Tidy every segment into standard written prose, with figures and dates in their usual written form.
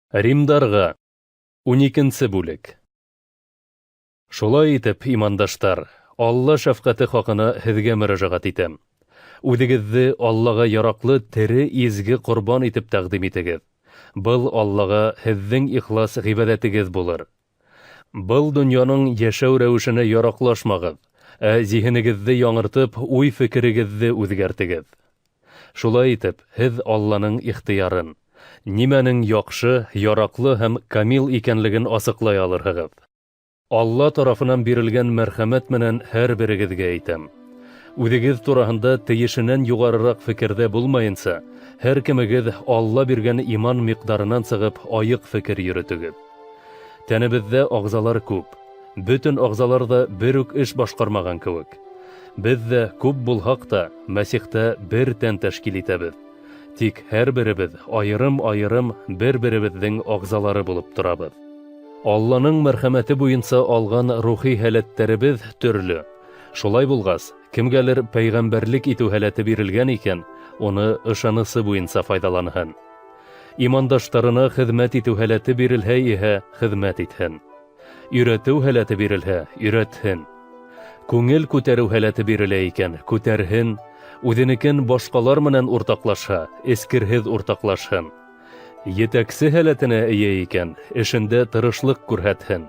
Римдарға 12-нче бүлек. Шулай итеп, имандаштар, Алла шәфкате хакына һеҙгә мөрәҗәғәт итәм. Үҙегеҙҙе Аллаға яраҡлы тере изге ҡорбан итеп тәҡдим итегеҙ. Был Аллаға һеҙҙең ихлас ғибәҙәтегеҙ булыр. Был донъяның йәшәү рәүешенә яраҡлашмағыҙ, зиһенегеҙҙе яңыртып, уй-фекерегеҙҙе үҙгәртегеҙ. Шулай итеп, һеҙ Алланың ихтыярын, нимәнең яҡшы, яраҡлы һәм камил икәнлеген асыҡлай алырһығыҙ. Алла тарафынан бирелгән мәрхәмәт менән һәр берегеҙгә әйтәм. Үҙегеҙ тураһында тейешенән юғарыраҡ фекерҙә булмайынса, һәр кемегеҙ Алла биргән иман миҡдарынан сығып айыҡ фекер йөрөтөгөҙ. Тәнебеҙҙә ағзалар күп. Бөтөн ағзалар да бер үк эш башҡармаған кеүек. Беҙ ҙә күп булһаҡ та, Мәсихтә бер тән тәшкил итәбеҙ. Тик һәр беребеҙ айырым-айырым бер-беребеҙҙең ағзалары булып торабыҙ. Алланың мәрхәмәте буйынса алған рухи һәләттәребеҙ төрлө. Шулай булғас, кемгәлер пәйғәмбәрлек итеү һәләте бирелгән икән, уны ышанысы буйынса файҙаланһын. Имандаштарына хеҙмәт итеү һәләте бирелһә иһә, хеҙмәт итһен. Өйрәтеү һәләте бирелһә, өйрәтһен. Күңел күтәреү һәләте бирелә икән, күтәрһен. Үҙенекен башҡалар менән уртаҡлашһа, эскерһеҙ уртаҡлашһын. Етәксе һәләтенә эйә икән, эшендә тырышлыҡ күрһәтһен.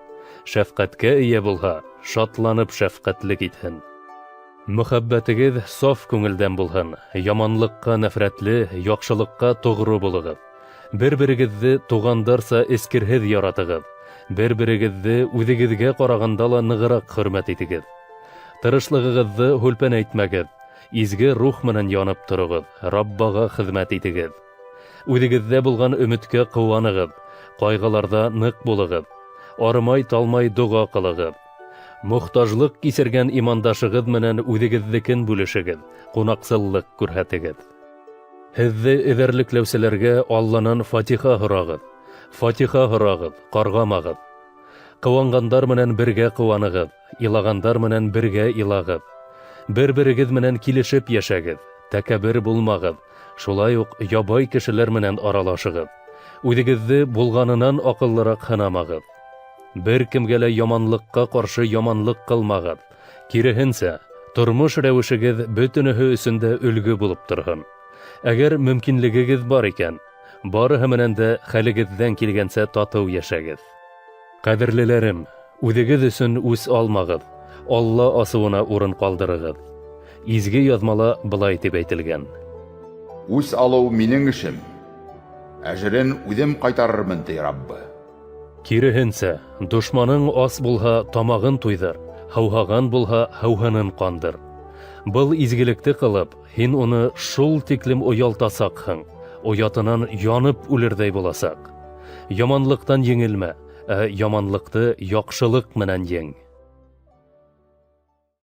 Шәфҡәткә эйә булһа, шатланып шәфҡәтлек итһен. Мөхәббәтегеҙ саф күңелдән булһын, яманлыҡҡа нәфрәтле, яҡшылыҡҡа тоғро булығыҙ. Бер-берегеҙҙе туғандарса эскерһеҙ яратығыҙ. Бер-берегеҙҙе үҙегеҙгә ҡарағанда ла нығыраҡ хөрмәт итегеҙ. Тырышлығығыҙҙы һүлпәнәйтмәгеҙ. Изге рух менән янып тороғоҙ, Раббаға хеҙмәт итегеҙ. Үҙегеҙҙә булған өмөткә ҡыуанығыҙ, ҡайғыларҙа ныҡ булығыҙ. Арымай-талмай дуға ҡылығыҙ. Мохтажлыҡ кисергән имандашығыҙ менән үҙегеҙҙекен бүлешегеҙ, ҡунаҡсыллыҡ күрһәтегеҙ. Һеҙҙе эҙәрлекләүселәргә Алланан фатиха һорағыҙ. Фатиха һорағыҙ, ҡарғамағыҙ. Ҡыуанғандар менән бергә ҡыуанығыҙ, илағандар менән бергә илағыҙ. Бер-берегеҙ менән килешеп йәшәгеҙ, тәкәббер булмағыҙ. Шулай уҡ ябай кешеләр менән аралашығыҙ. Үҙегеҙҙе булғанынан аҡыллыраҡ һынамағыҙ. Бер кемгә лә яманлыҡҡа ҡаршы яманлыҡ ҡылмағыҙ. Киреһенсә, тормош рәүешегеҙ бөтөнөһө өсөн дә өлгө булып торһон. Әгәр мөмкинлегегеҙ бар икән, барыһы менән дә хәлегеҙҙән килгәнсә татыу йәшәгеҙ. Ҡәҙерлеләрем, үҙегеҙ өсөн үс алмағыҙ. Алла асыуына урын ҡалдырығыҙ. Изге яҙмала былай тип әйтелгән. Үс алыу минең эшем. Әжерен үҙем ҡайтарырмын, ти Раббы. Киреһенсә, дошманың ас булһа, тамағын туйҙыр, һыуһаған булһа, һыуһынын ҡандыр. Был изгелекте ҡылып, һин уны шул тиклем оялтасаҡһың, оятынан янып үлерҙәй буласаҡ. Яманлыҡтан еңелмә, яманлыҡты яҡшылыҡ менән ең.